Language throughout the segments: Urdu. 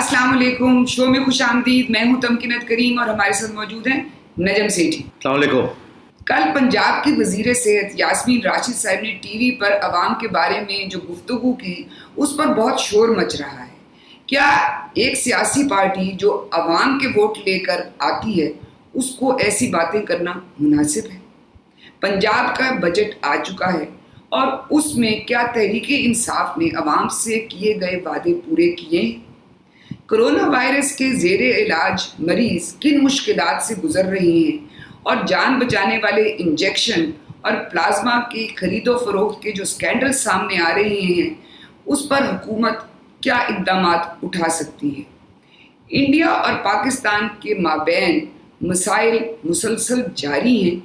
السلام علیکم. شو میں خوش آمدید. میں ہوں تمکنت کریم اور ہمارے ساتھ موجود ہیں نجم سیٹھی. السلام علیکم. کل پنجاب کی وزیر صحت یاسمین راشد صاحب نے ٹی وی پر عوام کے بارے میں جو گفتگو کی اس پر بہت شور مچ رہا ہے. کیا ایک سیاسی پارٹی جو عوام کے ووٹ لے کر آتی ہے اس کو ایسی باتیں کرنا مناسب ہے؟ پنجاب کا بجٹ آ چکا ہے اور اس میں کیا تحریک انصاف نے عوام سے کیے گئے وعدے پورے کیے ہیں؟ کرونا وائرس کے زیر علاج مریض کن مشکلات سے گزر رہے ہیں اور جان بچانے والے انجیکشن اور پلازما کی خرید و فروخت کے جو سکینڈل سامنے آ رہے ہیں اس پر حکومت کیا اقدامات اٹھا سکتی ہے؟ انڈیا اور پاکستان کے مابین مسائل مسلسل جاری ہیں.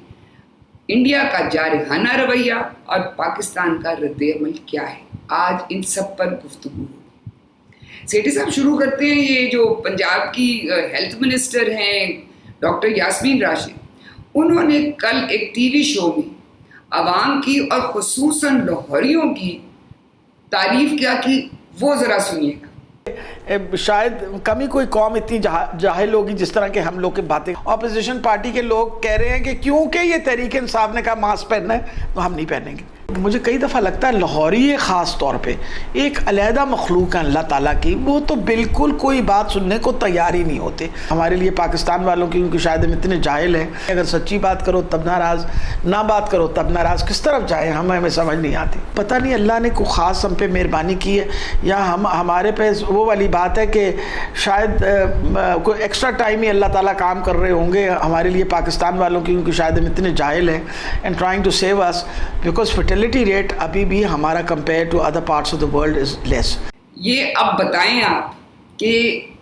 انڈیا کا جارحانہ رویہ اور پاکستان کا رد عمل کیا ہے؟ آج ان سب پر گفتگو ہوگی. سیٹھی صاحب شروع کرتے ہیں. یہ جو پنجاب کی ہیلتھ منسٹر ہیں ڈاکٹر یاسمین راشد، انہوں نے کل ایک ٹی وی شو میں عوام کی اور خصوصاً لاہوریوں کی تعریف کیا کی، وہ ذرا سنیے گا. شاید کمی کوئی قوم اتنی جاہل ہوگی جس طرح کے ہم لوگ کی باتیں. اپوزیشن پارٹی کے لوگ کہہ رہے ہیں کہ کیونکہ یہ تحریک انصاف نے کہا ماسک پہننا ہے تو ہم نہیں پہنیں گے. مجھے کئی دفعہ لگتا ہے لاہوری خاص طور پہ ایک علیحدہ مخلوق ہے اللہ تعالیٰ کی، وہ تو بالکل کوئی بات سننے کو تیار ہی نہیں ہوتے. ہمارے لیے پاکستان والوں کی، کیونکہ شاید ہم اتنے جاہل ہیں، اگر سچی بات کرو تب ناراض، نہ بات کرو تب ناراض. کس طرف جائیں ہمیں سمجھ نہیں آتی. پتہ نہیں اللہ نے کوئی خاص ہم پہ مہربانی کی ہے یا ہمارے پہ وہ والی بات ہے کہ شاید کوئی ایکسٹرا ٹائم ہی اللہ تعالیٰ کام کر رہے ہوں گے ہمارے لیے پاکستان والوں کی، کیونکہ شاید ہم اتنے جاہل ہیں and trying to save us, because fertility rate ابھی بھی ہمارا compare to other parts of the world is less. یہ اب بتائیں آپ کہ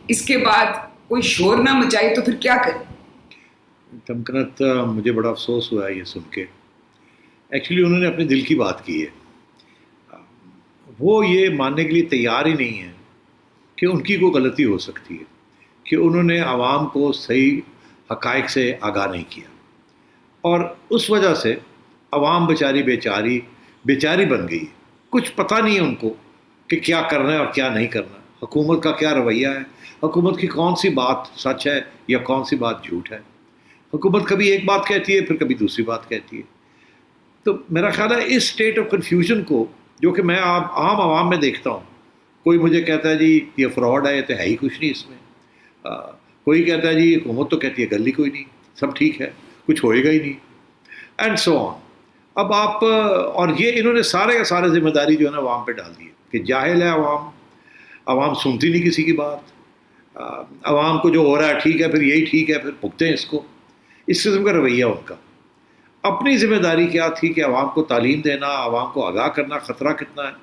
اس کے بعد کوئی شور نہ مچائے تو پھر کیا کریں؟ تمکنت، مجھے بڑا افسوس ہوا ہے یہ سن کے. ایکچولی انہوں نے اپنے دل کی بات کی ہے. وہ یہ ماننے کے لیے تیار ہی نہیں ہے کہ ان کی کوئی غلطی ہو سکتی ہے کہ انہوں نے عوام کو صحیح حقائق سے آگاہ نہیں کیا، اور اس وجہ سے عوام بیچاری بن گئی. کچھ پتہ نہیں ہے ان کو کہ کیا کرنا ہے اور کیا نہیں کرنا. حکومت کا کیا رویہ ہے، حکومت کی کون سی بات سچ ہے یا کون سی بات جھوٹ ہے. حکومت کبھی ایک بات کہتی ہے پھر کبھی دوسری بات کہتی ہے. تو میرا خیال ہے اس اسٹیٹ آف کنفیوژن کو، جو کہ میں عام عوام میں دیکھتا ہوں، کوئی مجھے کہتا ہے جی یہ فراڈ ہے، یہ تو ہے ہی کچھ نہیں اس میں. کوئی کہتا ہے جی حکومت تو کہتی ہے گل ہی کوئی نہیں، سب ٹھیک ہے، کچھ ہوئے گا ہی نہیں، اینڈ سو آن. اب آپ اور یہ انہوں نے سارے ذمہ داری جو ہے نا عوام پہ ڈال دی ہے کہ جاہل ہے عوام سنتی نہیں کسی کی بات. عوام کو جو ہو رہا ہے ٹھیک ہے، پھر یہی ٹھیک ہے، پھر بھگتے ہیں اس کو. اس قسم کا رویہ ان کا. اپنی ذمہ داری کیا تھی کہ عوام کو تعلیم دینا، عوام کو آگاہ کرنا خطرہ کتنا ہے،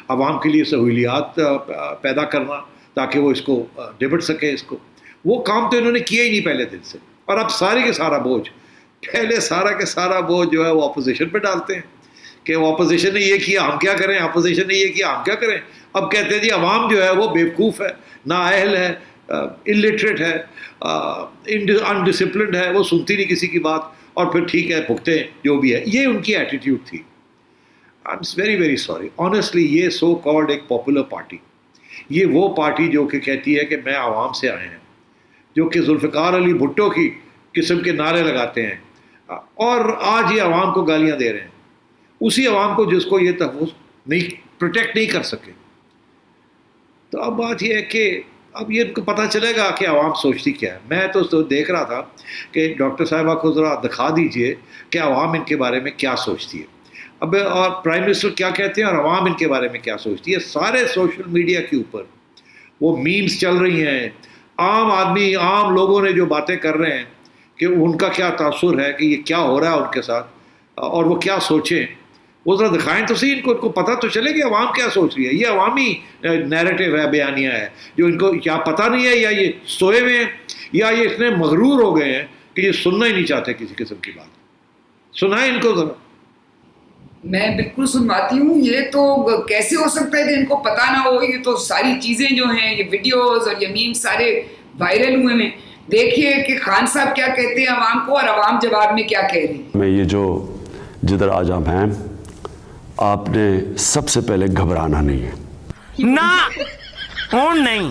عوام کے لیے سہولیات پیدا کرنا تاکہ وہ اس کو نبٹ سکے اس کو. وہ کام تو انہوں نے کیا ہی نہیں پہلے دن سے. اور اب سارے کے سارا بوجھ جو ہے وہ اپوزیشن پہ ڈالتے ہیں کہ وہ اپوزیشن نے یہ کیا ہم کیا کریں، اپوزیشن نے یہ کیا ہم کیا کریں. اب کہتے ہیں جی عوام جو ہے وہ بیوقوف ہے، نااہل ہے، الٹریٹ ہے، انڈسپلنڈ ہے، وہ سنتی نہیں کسی کی بات، اور پھر ٹھیک ہے بھگتے ہیں جو بھی ہے. یہ ان کی ایٹیٹیوڈ تھی. آئی am very very sorry honestly. یہ سو کالڈ ایک پاپولر پارٹی، یہ وہ پارٹی جو کہ کہتی ہے کہ میں عوام سے آئے ہیں، جو کہ ذوالفقار علی بھٹو کی قسم کے نعرے لگاتے ہیں، اور آج یہ عوام کو گالیاں دے رہے ہیں. اسی عوام کو جس کو یہ تحفظ نہیں پروٹیکٹ نہیں کر سکے. تو اب بات یہ ہے کہ اب یہ ان کو پتہ چلے گا کہ عوام سوچتی کیا ہے. میں تو دیکھ رہا تھا کہ ڈاکٹر صاحبہ کو ذرا دکھا دیجئے کہ عوام ان کے بارے میں کیا سوچتی ہے. اب اور پرائم منسٹر کیا کہتے ہیں اور عوام ان کے بارے میں کیا سوچتی ہے. سارے سوشل میڈیا کے اوپر وہ میمز چل رہی ہیں. عام آدمی، عام لوگوں نے جو باتیں کر رہے ہیں کہ ان کا کیا تاثر ہے، کہ یہ کیا ہو رہا ہے ان کے ساتھ اور وہ کیا سوچیں. وہ ذرا دکھائیں تو صحیح، ان کو پتہ تو چلے کہ عوام کیا سوچ رہی ہے. یہ عوامی نیریٹو ہے، بیانیہ ہے، جو ان کو کیا پتہ نہیں ہے، یا یہ سوئے ہوئے ہیں، یا یہ اتنے مغرور ہو گئے ہیں کہ یہ سننا ہی نہیں چاہتے کسی قسم کی بات. سنائیں ان کو ذرا. میں بالکل سنواتی ہوں. یہ تو کیسے ہو سکتا ہے کہ ان کو پتہ نہ ہو؟ یہ تو ساری چیزیں جو ہیں، یہ ویڈیوز اور یہ میم سارے وائرل ہوئے ہیں. دیکھیے کہ خان صاحب کیا کہتے ہیں عوام کو اور عوام جواب میں کیا کہہ رہی ہے. میں یہ جو جدھر آج آپ ہیں، آپ نے سب سے پہلے گھبرانا نہیں ہے. نہ نہیں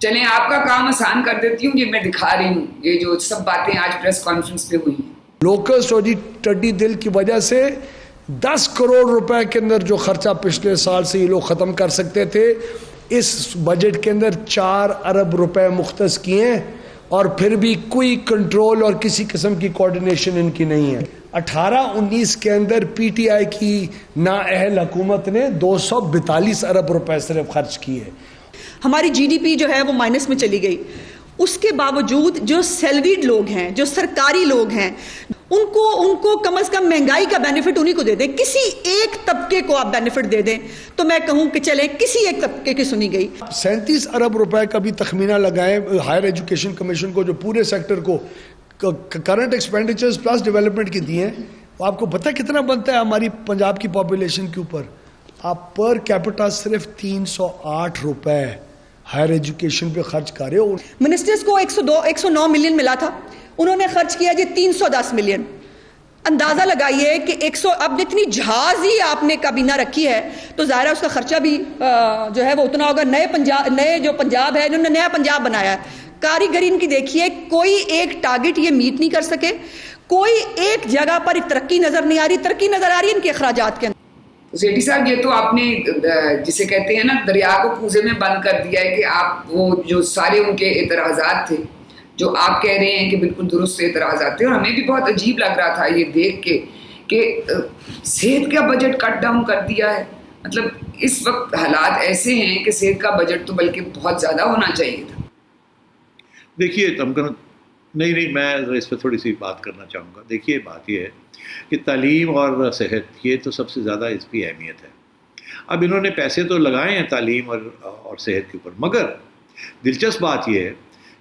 چلیں آپ کا کام آسان کر دیتی ہوں, یہ میں دکھا رہی ہوں یہ جو سب باتیں آج پریس کانفرنس پہ ہوئی ہیں. لوکسٹ اور جی ٹڈی دل کی وجہ سے 10 کروڑ روپے کے اندر جو خرچہ پچھلے سال سے یہ لوگ ختم کر سکتے تھے, اس بجٹ کے اندر 4 ارب روپے مختص کیے ہیں, اور پھر بھی کوئی کنٹرول اور کسی قسم کی کوارڈینیشن ان کی نہیں ہے. 18-19 کے اندر پی ٹی آئی کی نااہل حکومت نے 242 ارب روپے صرف خرچ کیے. ہماری جی ڈی پی جو ہے وہ مائنس میں چلی گئی. اس کے باوجود جو سیلریڈ لوگ ہیں, جو سرکاری لوگ ہیں, ان کو کم از کم مہنگائی کا بینیفٹ انہی کو دے دیں. کسی ایک طبقے کو آپ بینیفٹ دے دیں تو میں کہوں کہ چلیں کسی ایک طبقے کی سنی گئی. 37 ارب روپے کا بھی تخمینہ لگائیں ہائر ایجوکیشن کمیشن کو, جو پورے سیکٹر کو کرنٹ ایکسپینڈیچرز پلس ڈیولپمنٹ کی دیے ہیں. آپ کو پتہ کتنا بنتا ہے ہماری پنجاب کی پاپولیشن کے اوپر؟ آپ پر کیپٹا صرف 308 روپے ہائر ایجوکیشن پہ خرچ کر رہے ہو. منسٹرز کو 109 ملین ملا تھا, انہوں نے خرچ کیا جی 310 ملین. اندازہ لگائیے کہ اب جتنی جہاز ہی آپ نے کابینہ رکھی ہے تو ظاہر ہے اس کا خرچہ بھی جو ہے وہ اتنا ہوگا. نئے جو پنجاب ہے, انہوں نے نیا پنجاب بنایا ہے. کاریگری ان کی دیکھیے, کوئی ایک ٹارگٹ یہ میٹ نہیں کر سکے, کوئی ایک جگہ پر ایک ترقی نظر نہیں آ رہی. ترقی نظر آ رہی ہے ان کے اخراجات کے اندر. سیٹھی صاحب, یہ تو آپ نے جسے کہتے ہیں نا دریا کو کوزے میں بند کر دیا ہے کہ آپ وہ جو سارے ان کے اعتراضات تھے جو آپ کہہ رہے ہیں کہ بالکل درست اعتراضات تھے, اور ہمیں بھی بہت عجیب لگ رہا تھا یہ دیکھ کے کہ صحت کا بجٹ کٹ ڈاؤن کر دیا ہے. مطلب اس وقت حالات ایسے ہیں کہ صحت کا بجٹ تو بلکہ بہت زیادہ ہونا چاہیے تھا. دیکھیے نہیں میں اس پہ تھوڑی سی بات کرنا چاہوں گا. دیکھیے بات یہ ہے کہ تعلیم اور صحت یہ تو سب سے زیادہ اس کی اہمیت ہے. اب انہوں نے پیسے تو لگائے ہیں تعلیم اور صحت کے اوپر, مگر دلچسپ بات یہ ہے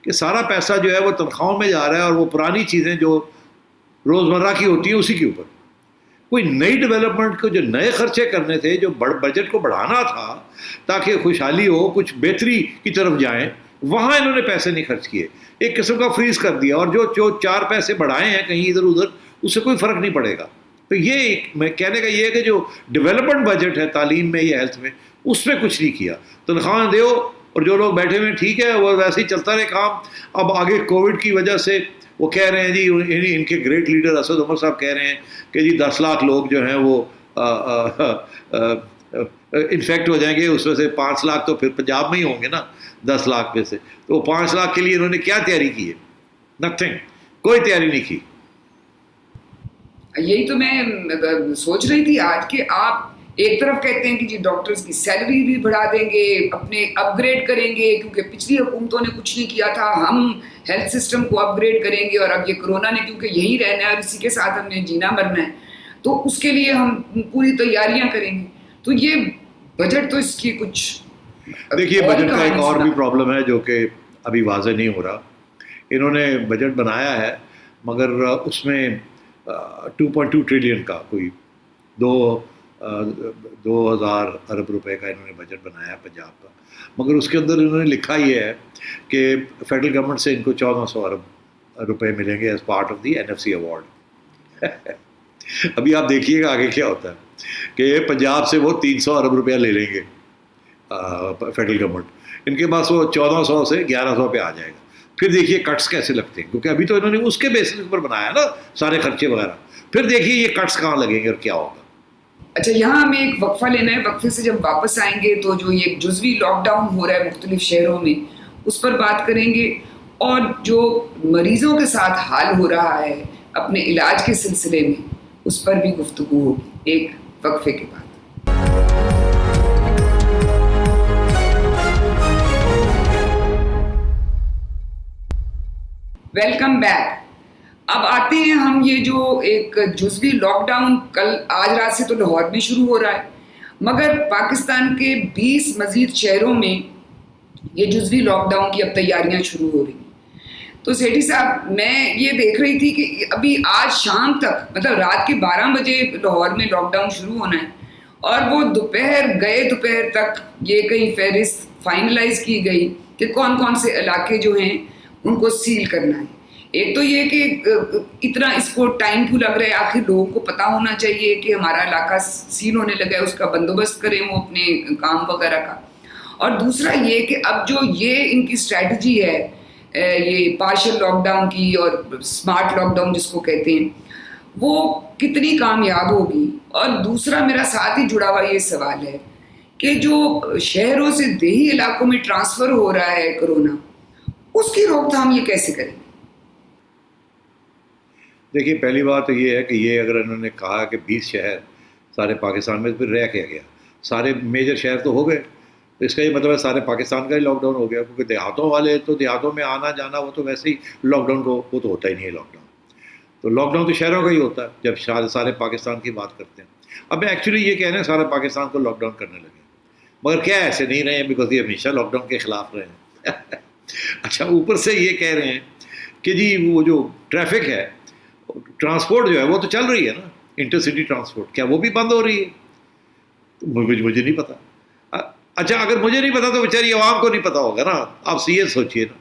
کہ سارا پیسہ جو ہے وہ تنخواہوں میں جا رہا ہے, اور وہ پرانی چیزیں جو روزمرہ کی ہوتی ہیں اسی کے اوپر. کوئی نئی ڈیولپمنٹ کو جو نئے خرچے کرنے تھے, جو بجٹ کو بڑھانا تھا تاکہ خوشحالی ہو, کچھ بہتری کی طرف جائیں, وہاں انہوں نے پیسے نہیں خرچ کیے. ایک قسم کا فریز کر دیا, اور جو 4 پیسے بڑھائے ہیں کہیں ادھر ادھر, اس سے کوئی فرق نہیں پڑے گا. تو یہ میں کہنے کا یہ ہے کہ جو ڈیولپمنٹ بجٹ ہے تعلیم میں یا ہیلتھ میں, اس میں کچھ نہیں کیا. تنخواہیں دیو اور جو لوگ بیٹھے ہوئے ٹھیک ہے, وہ ویسے ہی چلتا رہے کام. اب آگے کووڈ کی وجہ سے وہ کہہ رہے ہیں جی, ان کے گریٹ لیڈر اسد عمر صاحب کہہ رہے ہیں کہ جی 10 لاکھ لوگ جو ہیں وہ انفیکٹ ہو جائیں گے, اس میں سے 5 لاکھ تو پھر پنجاب میں ہی ہوں گے نا 10 لاکھ میں سے. تو 5 لاکھ کے لیے انہوں نے کیا تیاری کی ہے؟ نتھنگ, کوئی تیاری نہیں کی. یہی تو میں سوچ رہی تھی آج کہ آپ ایک طرف کہتے ہیں کہ جی ڈاکٹرز کی سیلری بھی بڑھا دیں گے, اپنے اپ گریڈ کریں گے, کیونکہ پچھلی حکومتوں نے کچھ نہیں کیا تھا, ہم ہیلتھ سسٹم کو اپ گریڈ کریں گے, اور اب یہ کرونا نے کیونکہ یہی رہنا ہے اور اسی کے ساتھ ہم نے جینا مرنا ہے, تو اس کے لیے ہم پوری تیاریاں کریں گے. تو یہ بجٹ تو اس کی کچھ دیکھیے, بجٹ کا ایک اور بھی پرابلم ہے جو کہ ابھی واضح نہیں ہو رہا. انہوں نے بجٹ بنایا ہے مگر اس میں 2.2 ٹریلین کا کوئی 2000 ارب روپے کا انہوں نے بجٹ بنایا ہے پنجاب کا, مگر اس کے اندر انہوں نے لکھا یہ ہے کہ فیڈرل گورنمنٹ سے ان کو 1400 ارب روپے ملیں گے as part of the NFC award. ابھی آپ دیکھیے گا آگے کیا ہوتا ہے کہ پنجاب سے وہ 300 ارب روپیہ لے لیں گے فیڈرل گورنمنٹ, ان کے پاس وہ 1400 سے 1100 پہ آ جائے گا. پھر دیکھیے کٹس کیسے لگتے ہیں, کیونکہ ابھی تو انہوں نے اس کے بیسس پر بنایا نا سارے خرچے وغیرہ. پھر دیکھیے یہ کٹس کہاں لگیں گے اور کیا ہوگا. اچھا, یہاں ہمیں ایک وقفہ لینا ہے. وقفے سے جب واپس آئیں گے تو جو یہ جزوی لاک ڈاؤن ہو رہا ہے مختلف شہروں میں, اس پر بات کریں گے, اور جو مریضوں کے ساتھ حال ہو رہا ہے اپنے علاج کے سلسلے میں, اس پر بھی گفتگو ہوگی ایک وقفے کے بعد. Welcome back. اب آتے ہیں ہم یہ جو ایک جزوی لاک ڈاؤن آج رات سے تو لاہور میں شروع ہو رہا ہے, مگر پاکستان کے 20 مزید شہروں میں یہ جزوی لاک ڈاؤن کی اب تیاریاں شروع ہو رہی ہیں. تو سیٹھی صاحب, میں یہ دیکھ رہی تھی کہ ابھی آج شام تک, مطلب رات کے 12 بجے لاہور میں لاک ڈاؤن شروع ہونا ہے, اور وہ دوپہر تک یہ کہیں فہرست فائنلائز کی گئی کہ کون کون سے علاقے جو ہیں ان کو سیل کرنا ہے. ایک تو یہ کہ اتنا اس کو ٹائم کیوں لگ رہا ہے, آخر لوگوں کو پتہ ہونا چاہیے کہ ہمارا علاقہ سیل ہونے لگا ہے, اس کا بندوبست کریں وہ اپنے کام وغیرہ کا. اور دوسرا یہ کہ اب جو یہ ان کی اسٹریٹجی ہے یہ پارشل لاک ڈاؤن کی اور اسمارٹ لاک ڈاؤن جس کو کہتے ہیں، وہ کتنی کامیاب ہوگی؟ اور دوسرا میرا ساتھ ہی جڑا ہوا یہ سوال ہے کہ جو شہروں سے دیہی علاقوں میں ٹرانسفر ہو رہا ہے کرونا، اس کی روک تھام یہ کیسے کریں گے؟ دیکھیے پہلی بات تو یہ ہے کہ یہ اگر انہوں نے کہا کہ 20 شہر سارے پاکستان میں، پھر رہ کیا گیا؟ سارے میجر شہر تو ہو گئے، تو اس کا یہ مطلب ہے سارے پاکستان کا ہی لاک ڈاؤن ہو گیا، کیونکہ دیہاتوں والے تو دیہاتوں میں آنا جانا وہ تو ویسے ہی لاک ڈاؤن کو وہ تو ہوتا ہی نہیں ہے لاک ڈاؤن. تو لاک ڈاؤن تو شہروں کا ہی ہوتا ہے جب سارے پاکستان کی بات کرتے ہیں. اب ایکچولی یہ کہہ رہے ہیں سارے پاکستان کو لاک ڈاؤن کرنے لگے، مگر کیا ایسے نہیں رہے ہیں، بیکاز یہ ہمیشہ لاک ڈاؤن کے خلاف رہے ہیں. اچھا اوپر سے یہ کہہ رہے ہیں کہ جی وہ جو ٹریفک ہے، ٹرانسپورٹ جو ہے وہ تو چل رہی ہے نا، انٹر سٹی ٹرانسپورٹ، کیا وہ بھی بند ہو رہی ہے؟ مجھے نہیں پتا. اچھا اگر مجھے نہیں پتا تو بیچاری عوام کو نہیں پتا ہوگا نا. آپ سیریس سوچیے نا،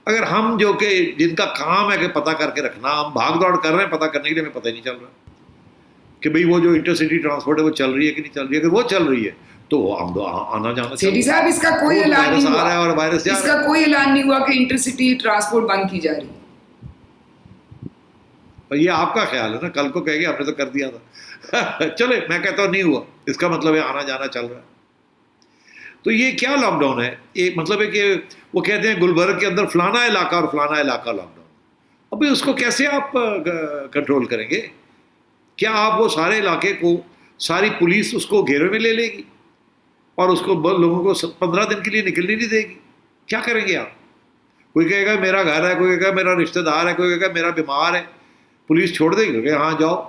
اگر ہم جو کہ جن کا کام ہے کہ پتہ کر کے رکھنا، ہم بھاگ دوڑ کر رہے ہیں پتہ کرنے کے لیے، ہمیں پتہ ہی نہیں چل رہا کہ بھئی وہ جو انٹر سٹی ٹرانسپورٹ ہے وہ چل رہی ہے کہ نہیں چل رہی ہے. اگر وہ چل رہی ہے تو ہم آنا جانا سیٹھی صاحب اس کا کوئی اعلان نہیں ہوا، اور وائرس اس کا کوئی اعلان نہیں ہوا کہ انٹر سٹی ٹرانسپورٹ بند کی جا رہی ہے. یہ آپ کا خیال ہے نا، کل کو کہے گے ہم نے تو کر دیا تھا. چلے میں کہتا ہوں نہیں ہوا، اس کا مطلب ہے آنا جانا چل رہا ہے. تو یہ کیا لاک ڈاؤن ہے؟ ایک مطلب ہے کہ وہ کہتے ہیں گلبرگ کے اندر فلانا علاقہ اور فلانا علاقہ لاک ڈاؤن. ابھی اس کو کیسے آپ کنٹرول کریں گے؟ کیا آپ وہ سارے علاقے کو ساری پولیس اس کو گھیرے میں لے لے گی اور اس کو لوگوں کو 15 دن کے لیے نکلنے نہیں دے گی؟ کیا کریں گے آپ؟ کوئی کہے گا میرا گھر ہے، کوئی کہے گا میرا رشتہ دار ہے، کوئی کہے گا میرا بیمار ہے، پولیس چھوڑ دے گی کہ ہاں جاؤ؟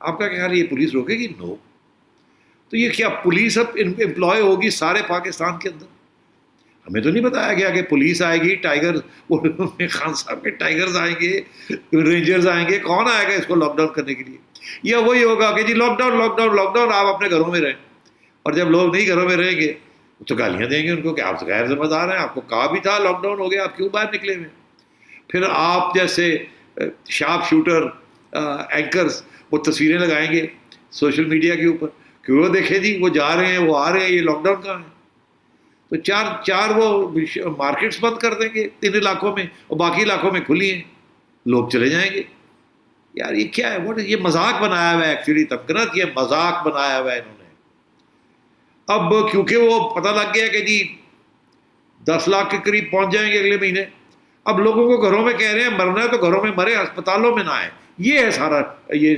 آپ کا خیال یہ پولیس روکے گی؟ نو. تو یہ کیا پولیس اب امپلائی ہوگی سارے پاکستان کے اندر؟ ہمیں تو نہیں بتایا گیا کہ پولیس آئے گی، ٹائیگر خان صاحب کے ٹائیگرز آئیں گے، رینجرز آئیں گے. کون آئے گا اس کو لاک ڈاؤن کرنے کے لیے؟ یا وہی ہوگا کہ جی lockdown lockdown lockdown, آپ اپنے گھروں میں رہیں. اور جب لوگ نہیں گھروں میں رہیں گے تو گالیاں دیں گے ان کو کہ آپ غیر ذمہ دار ہیں، آپ کو کہا بھی تھا لاک ڈاؤن ہو گیا، آپ کیوں باہر نکلے ہوئے؟ پھر آپ جیسے شارپ شوٹر اینکرز وہ تصویریں لگائیں گے سوشل میڈیا کے اوپر کہ وہ دیکھیں جی وہ جا رہے ہیں، وہ آ رہے ہیں، یہ لاک ڈاؤن کہاں ہے؟ تو چار وہ مارکیٹس بند کر دیں گے 3 علاقوں میں، اور باقی علاقوں میں کھلی ہیں، لوگ چلے جائیں گے. یار یہ کیا ہے؟ یہ مذاق بنایا ہوا ہے ایکچولی تمکنت، یہ مذاق بنایا ہوا ہے انہوں نے. اب کیونکہ وہ پتہ لگ گیا کہ جی 10 لاکھ کے قریب پہنچ جائیں گے اگلے مہینے، اب لوگوں کو گھروں میں کہہ رہے ہیں مرنا ہے تو گھروں میں مرے، ہسپتالوں میں نہ آئے. یہ ہے سارا یہ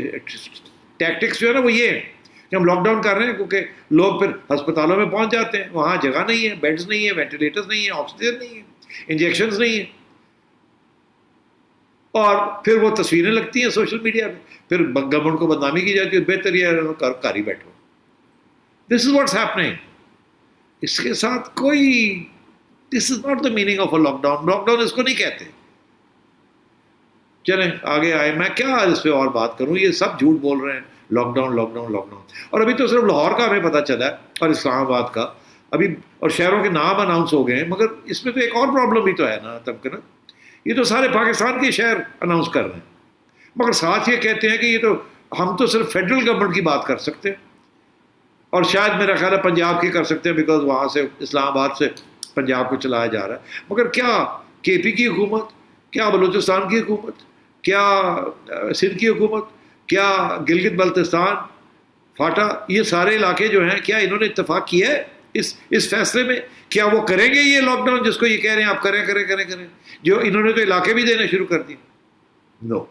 ٹیکٹکس جو ہے نا، وہ یہ ہے کہ ہم لاک ڈاؤن کر رہے ہیں کیونکہ لوگ پھر ہسپتالوں میں پہنچ جاتے ہیں، وہاں جگہ نہیں ہے، بیڈز نہیں ہے، وینٹیلیٹرز نہیں ہیں، آکسیجن نہیں ہے، انجیکشنز نہیں ہیں، اور پھر وہ تصویریں لگتی ہیں سوشل میڈیا پہ، پھر گورنمنٹ کو بدنامی کی جاتی ہے. بہتر یہ کر ہی بیٹھو. دس از واٹس ہیپننگ. اس کے ساتھ کوئی this is not the meaning of a lockdown. Lockdown اس کو نہیں کہتے. چلیں آگے آئے، میں کیا اس پہ اور بات کروں، یہ سب جھوٹ بول رہے ہیں lockdown lockdown lockdown. اور ابھی تو صرف لاہور کا ہمیں پتہ چلا ہے اور اسلام آباد کا ابھی، اور شہروں کے نام اناؤنس ہو گئے ہیں. مگر اس میں تو ایک اور پرابلم بھی تو ہے نا تمکن، یہ تو سارے پاکستان کے شہر اناؤنس کر رہے ہیں، مگر ساتھ یہ کہتے ہیں کہ یہ تو ہم تو صرف فیڈرل گورنمنٹ کی بات کر سکتے ہیں، اور شاید میرا خیال ہے پنجاب کی کر سکتے ہیں بیکاز وہاں سے اسلام آباد سے پنجاب کو چلایا جا رہا ہے. مگر کیا کے پی کی حکومت، کیا بلوچستان کی حکومت، کیا سندھ کی حکومت، کیا گلگت بلتستان، فاٹا، یہ سارے علاقے جو ہیں، کیا انہوں نے اتفاق کیا ہے اس فیصلے میں؟ کیا وہ کریں گے یہ لاک ڈاؤن جس کو یہ کہہ رہے ہیں آپ کریں کریں کریں کریں؟ جو انہوں نے تو علاقے بھی دینے شروع کر دیے. نو.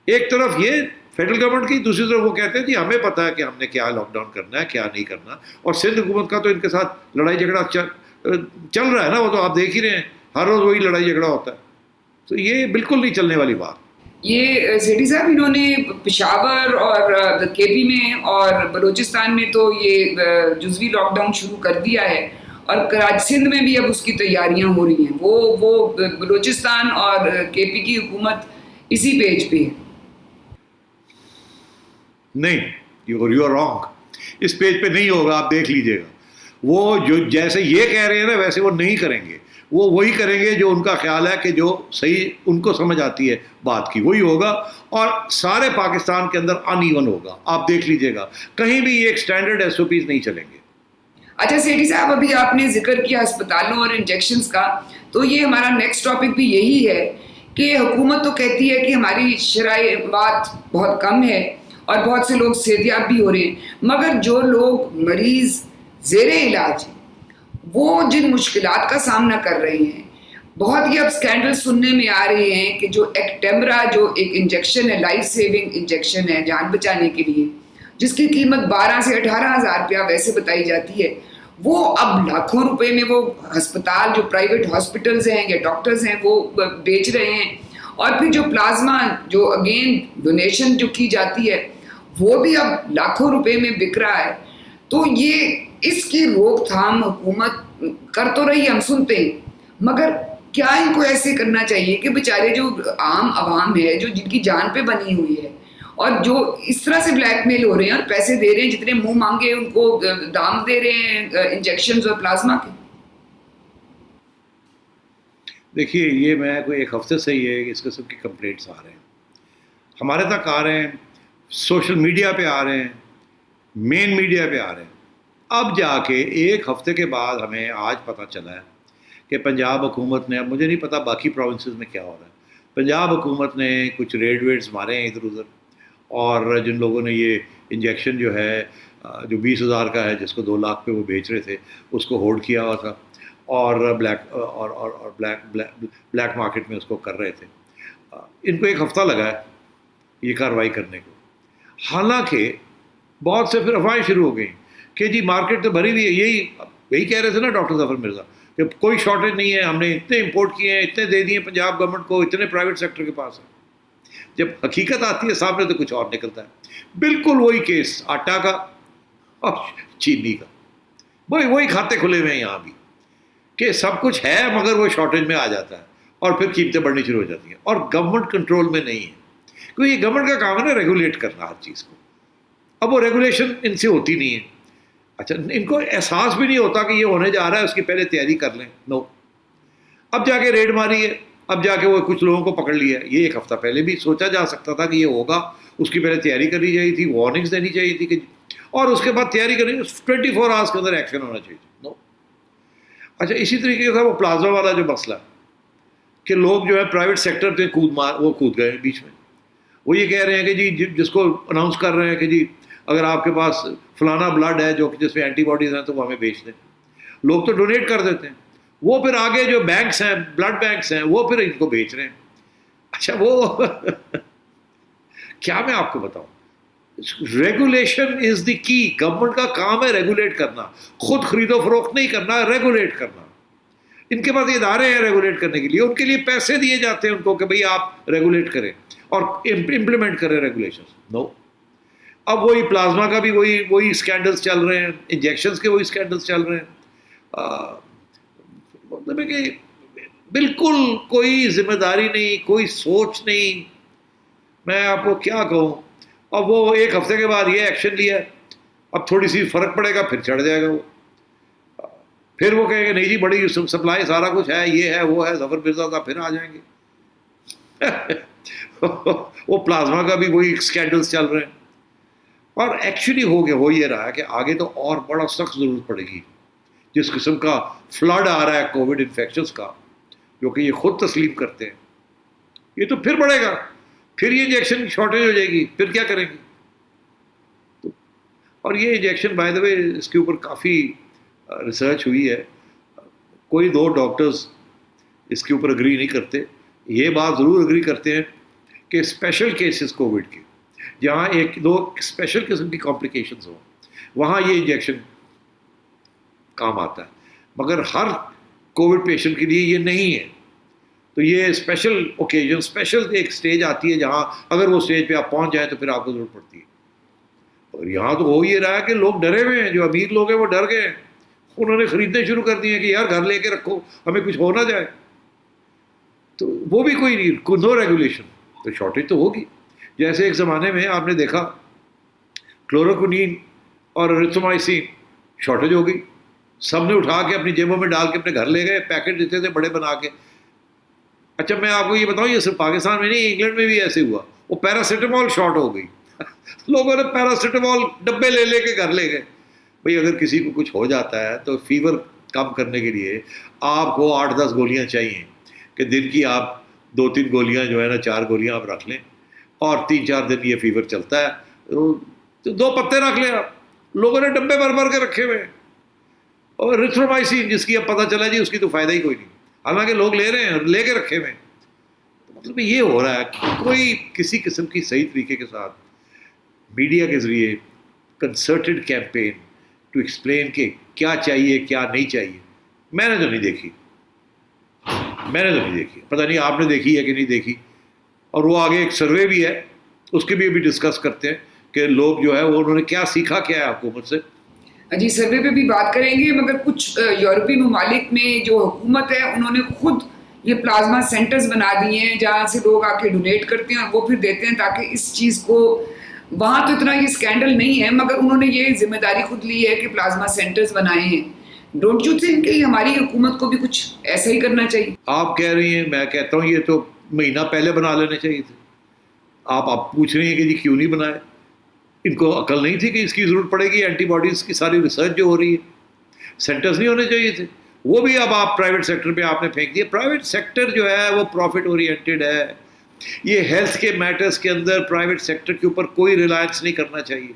ایک طرف یہ فیڈرل گورنمنٹ کی، دوسری طرف وہ کہتے ہیں جی ہمیں پتہ ہے کہ ہم نے کیا لاک ڈاؤن کرنا ہے کیا نہیں کرنا. اور سندھ حکومت کا تو ان کے ساتھ لڑائی جھگڑا چل رہا ہے نا، وہ تو آپ دیکھ ہی رہے ہیں، ہر روز وہی لڑائی جھگڑا ہوتا ہے. تو یہ بالکل نہیں چلنے والی بات. یہ سیٹھی صاحب انہوں نے پشاور اور کے پی میں اور بلوچستان میں تو یہ جزوی لاک ڈاؤن شروع کر دیا ہے، اور کراچی سندھ میں بھی اب اس کی تیاریاں ہو رہی ہیں. وہ بلوچستان اور کے پی کی حکومت اسی پیج پہ ہے. نہیں، یو آر رانگ. اس پیج پہ نہیں ہوگا، آپ دیکھ لیجئے گا. وہ جو جیسے یہ کہہ رہے ہیں نا ویسے وہ نہیں کریں گے. وہ وہی کریں گے جو ان کا خیال ہے کہ جو صحیح ان کو سمجھ آتی ہے بات کی، وہی ہوگا. اور سارے پاکستان کے اندر ان ایون ہوگا. آپ دیکھ لیجئے گا، کہیں بھی یہ ایک سٹینڈرڈ ایس او پیز نہیں چلیں گے. اچھا سیٹھی صاحب، ابھی آپ نے ذکر کیا ہسپتالوں اور انجیکشنز کا، تو یہ ہمارا نیکسٹ ٹاپک بھی یہی ہے کہ حکومت تو کہتی ہے کہ ہماری شرائط بہت کم ہے اور بہت سے لوگ صحتیاب بھی ہو رہے ہیں، مگر جو لوگ مریض زیر علاج وہ جن مشکلات کا سامنا کر رہے ہیں، بہت ہی اب اسکینڈل سننے میں آ رہے ہیں کہ جو ایکٹیمرا جو ایک انجیکشن ہے، لائف سیونگ انجیکشن ہے جان بچانے کے لیے، جس کی قیمت 12 سے 18,000 روپیہ ویسے بتائی جاتی ہے، وہ اب لاکھوں روپے میں وہ ہسپتال جو پرائیویٹ ہاسپٹلز ہیں یا ڈاکٹرز ہیں وہ بیچ رہے ہیں. اور پھر جو پلازما جو اگین ڈونیشن جو کی جاتی ہے وہ بھی اب لاکھوں روپے میں بک رہا ہے. تو یہ اس کی روک تھام حکومت کر تو رہی ہے، ہم سنتے ہیں، مگر کیا ان کو ایسے کرنا چاہیے کہ بیچارے جو عام عوام ہے جو جن کی جان پہ بنی ہوئی ہے اور جو اس طرح سے بلیک میل ہو رہے ہیں اور پیسے دے رہے ہیں، جتنے منہ مانگے ان کو دام دے رہے ہیں انجیکشنز اور پلازما کے. دیکھیے، یہ میں کوئی ایک ہفتے سے یہ اس قسم کی کمپلینٹس آ رہے ہیں، ہمارے تک آ رہے ہیں، سوشل میڈیا پہ آ رہے ہیں، مین میڈیا پہ آ رہے ہیں. اب جا کے ایک ہفتے کے بعد ہمیں آج پتہ چلا ہے کہ پنجاب حکومت نے، اب مجھے نہیں پتا باقی پروونسز میں کیا ہو رہا ہے، پنجاب حکومت نے کچھ ریڈ مارے ہیں ادھر ادھر، اور جن لوگوں نے یہ انجیکشن جو ہے جو 20,000 کا ہے، جس کو 2 لاکھ پہ وہ بیچ رہے تھے، اس کو ہولڈ کیا ہوا تھا اور بلیک مارکیٹ میں اس کو کر رہے تھے. ان کو ایک ہفتہ لگا ہے یہ کارروائی کرنے کو. حالانکہ بہت سے پھر افواہیں شروع ہو گئیں کہ جی مارکیٹ تو بھری ہوئی ہے. یہی کہہ رہے تھے نا ڈاکٹر ظفر مرزا کہ کوئی شارٹیج نہیں ہے، ہم نے اتنے امپورٹ کیے ہیں، اتنے دے دیے پنجاب گورنمنٹ کو، اتنے پرائیویٹ سیکٹر کے پاس ہیں. جب حقیقت آتی ہے سامنے تو کچھ اور نکلتا ہے. بالکل وہی کیس آٹا کا اور چینی کا، وہی کھاتے کھلے ہوئے ہیں یہاں بھی کہ سب کچھ ہے مگر وہ شارٹیج میں آ جاتا ہے اور پھر قیمتیں بڑھنی شروع ہو جاتی ہیں اور گورنمنٹ کنٹرول میں نہیں ہے. کیونکہ یہ گورنمنٹ کا کام ہے نا ریگولیٹ کرنا ہر چیز کو. اب وہ ریگولیشن ان سے ہوتی نہیں ہے. اچھا، ان کو احساس بھی نہیں ہوتا کہ یہ ہونے جا رہا ہے، اس کی پہلے تیاری کر لیں. نو، اب جا کے ریڈ ماری ہے، اب جا کے وہ کچھ لوگوں کو پکڑ لیا ہے. یہ ایک ہفتہ پہلے بھی سوچا جا سکتا تھا کہ یہ ہوگا، اس کی پہلے تیاری کرنی چاہیے تھی، وارننگس دینی چاہیے تھی کہ اور اس کے بعد تیاری کرنی 24 آورس کے اندر ایکشن ہونا چاہیے. نو. اچھا، اسی طریقے سے وہ پلازما والا جو مسئلہ کہ لوگ جو ہے پرائیویٹ سیکٹر پہ کود گئے بیچ میں. وہ یہ کہہ رہے ہیں کہ جی جس کو اناؤنس کر رہے ہیں کہ جی اگر آپ کے پاس فلانا بلڈ ہے جو کہ جس میں اینٹی باڈیز ہیں تو وہ ہمیں بیچ دیں. لوگ تو ڈونیٹ کر دیتے ہیں، وہ پھر آگے جو بینکس ہیں، بلڈ بینکس ہیں، وہ پھر ان کو بیچ رہے ہیں. اچھا، وہ کیا میں آپ کو بتاؤں، ریگولیشن از دی کی. گورنمنٹ کا کام ہے ریگولیٹ کرنا، خود خرید و فروخت نہیں کرنا، ریگولیٹ کرنا. ان کے پاس ادارے ہیں ریگولیٹ کرنے کے لیے، ان کے لیے پیسے دیے جاتے ہیں ان کو کہ بھئی آپ ریگولیٹ کریں اور امپلیمنٹ کریں ریگولیشن. نو. اب وہی پلازما کا بھی وہی اسکینڈلس چل رہے ہیں، انجیکشنز کے وہی اسکینڈلس چل رہے ہیں. مطلب ہے کہ بالکل کوئی ذمہ داری نہیں، کوئی سوچ نہیں. میں آپ کو کیا کہوں. اب وہ ایک ہفتے کے بعد یہ ایکشن لیا، اب تھوڑی سی فرق پڑے گا پھر چڑھ جائے گا. وہ پھر وہ کہیں گے نہیں جی بڑی سپلائی سارا کچھ ہے، یہ ہے وہ ہے، ظفر مرزا کا پھر آ جائیں گے. وہ پلازما کا بھی وہی اسکینڈلس چل رہے ہیں. اور ایکچولی ہو یہ رہا ہے کہ آگے تو اور بڑا سخت ضرورت پڑے گی. جس قسم کا فلڈ آ رہا ہے کووڈ انفیکشنز کا، جو کہ یہ خود تسلیم کرتے ہیں، یہ تو پھر بڑھے گا. پھر یہ انجیکشن شارٹیج ہو جائے گی، پھر کیا کریں گے. اور یہ انجیکشن بائی دا وے اس کے اوپر کافی ریسرچ ہوئی ہے. کوئی 2 ڈاکٹرز اس کے اوپر اگری نہیں کرتے. یہ بات ضرور اگری کرتے ہیں کہ اسپیشل کیسز کووڈ کے، جہاں 1-2 اسپیشل قسم کی کمپلیکیشنز ہوں، وہاں یہ انجیکشن کام آتا ہے. مگر ہر کووڈ پیشنٹ کے لیے یہ نہیں ہے. تو یہ اسپیشل اوکیزن، اسپیشل ایک سٹیج آتی ہے جہاں اگر وہ سٹیج پہ آپ پہنچ جائیں تو پھر آپ کو ضرورت پڑتی ہے. اور یہاں تو ہو یہ رہا ہے کہ لوگ ڈرے ہوئے ہیں، جو امیر لوگ ہیں وہ ڈر گئے ہیں. انہوں نے خریدنے شروع کر دیے ہیں کہ یار گھر لے کے رکھو، ہمیں کچھ ہو نہ جائے. تو وہ بھی کوئی نہیں، نو ریگولیشن، تو شارٹیج تو ہوگی. جیسے ایک زمانے میں آپ نے دیکھا کلوروکوینین اور ریتھرومائسین شارٹیج ہو گئی، سب نے اٹھا کے اپنی جیبوں میں ڈال کے اپنے گھر لے گئے، پیکٹ دیتے تھے بڑے بنا کے. اچھا، میں آپ کو یہ بتاؤں، یہ صرف پاکستان میں نہیں، انگلینڈ میں بھی ایسے ہوا. وہ پیراسیٹامول شارٹ ہو گئی، لوگوں نے پیراسیٹامول ڈبے لے کے گھر لے گئے. بھئی اگر کسی کو کچھ ہو جاتا ہے تو فیور کم کرنے کے لیے آپ کو 8-10 گولیاں چاہیے کہ دن کی آپ 2-3 گولیاں جو ہے نا 4 گولیاں آپ رکھ لیں اور 3-4 دن یہ فیور چلتا ہے تو 2 پتے رکھ لیں آپ. لوگوں نے ڈبے بھر کے رکھے ہوئے ہیں. اور ریتھرومائسین جس کی اب پتہ چلا جی اس کی تو فائدہ ہی کوئی نہیں, حالانکہ لوگ لے رہے ہیں, لے کے رکھے ہوئے ہیں. مطلب یہ ہو رہا ہے کہ کوئی کسی قسم کی صحیح طریقے کے ساتھ میڈیا کے ذریعے کنسرٹڈ کیمپین ٹو ایکسپلین کہ کیا چاہیے کیا نہیں چاہیے, میں نے تو نہیں دیکھی, پتہ نہیں آپ نے دیکھی ہے کہ نہیں دیکھی. اور وہ آگے ایک سروے بھی ہے, اس کے بھی ابھی ڈسکس کرتے ہیں کہ لوگ جو ہے وہ انہوں نے کیا سیکھا کیا ہے حکومت سے. جی سروے پہ بھی بات کریں گے, مگر کچھ یورپی ممالک میں جو حکومت ہے انہوں نے خود یہ پلازما سینٹرز بنا دیے ہیں جہاں سے لوگ آ کے ڈونیٹ کرتے ہیں اور وہ پھر دیتے ہیں, تاکہ اس چیز کو, وہاں تو اتنا یہ اسکینڈل نہیں ہے مگر انہوں نے یہ ذمہ داری خود لی ہے کہ پلازما سینٹرز بنائے ہیں. ڈونٹ یو تھنک کہ ہماری حکومت کو بھی کچھ ایسا ہی کرنا چاہیے؟ آپ کہہ رہی ہیں, میں کہتا ہوں یہ تو مہینہ پہلے بنا لینے چاہیے تھے. آپ پوچھ رہی ہیں کہ جی کیوں نہیں بنائے؟ ان کو عقل نہیں تھی کہ اس کی ضرورت پڑے گی, اینٹی باڈیز کی ساری ریسرچ جو ہو رہی ہے, سینٹرز نہیں ہونے چاہیے تھے. وہ بھی اب آپ پرائیویٹ سیکٹر پہ آپ نے پھینک دیا. پرائیویٹ سیکٹر جو ہے وہ پروفٹ اورینٹیڈ ہے. یہ ہیلتھ کے میٹرز کے اندر پرائیویٹ سیکٹر کے اوپر کوئی ریلائنس نہیں کرنا چاہیے.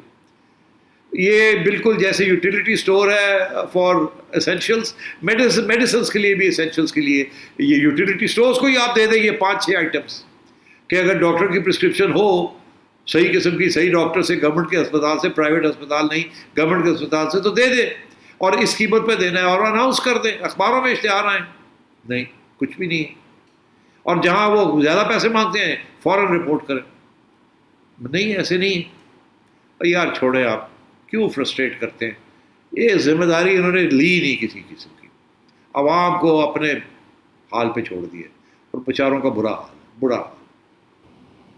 یہ بالکل جیسے یوٹیلیٹی اسٹور ہے فار اسینشلس, میڈیسنس کے لیے بھی اسینشلس کے لیے یہ یوٹیلیٹی اسٹورس کو ہی آپ دے دیں یہ 5-6 آئٹمس کہ اگر ڈاکٹر کی پرسکرپشن ہو صحیح قسم کی, صحیح ڈاکٹر سے, گورنمنٹ کے اسپتال سے, پرائیویٹ اسپتال نہیں گورنمنٹ کے اسپتال سے, تو دے دیں اور اس قیمت پہ دینا ہے اور اناؤنس کر دیں, اخباروں میں اشتہار آئیں. نہیں, کچھ بھی نہیں ہے. اور جہاں وہ زیادہ پیسے مانگتے ہیں فوراً رپورٹ کریں. نہیں, ایسے نہیں ہے. یار چھوڑیں, آپ کیوں فرسٹریٹ کرتے ہیں؟ یہ ذمہ داری انہوں نے لی نہیں کسی قسم کی, عوام کو اپنے حال پہ چھوڑ دیا اور بیچاروں کا برا حال.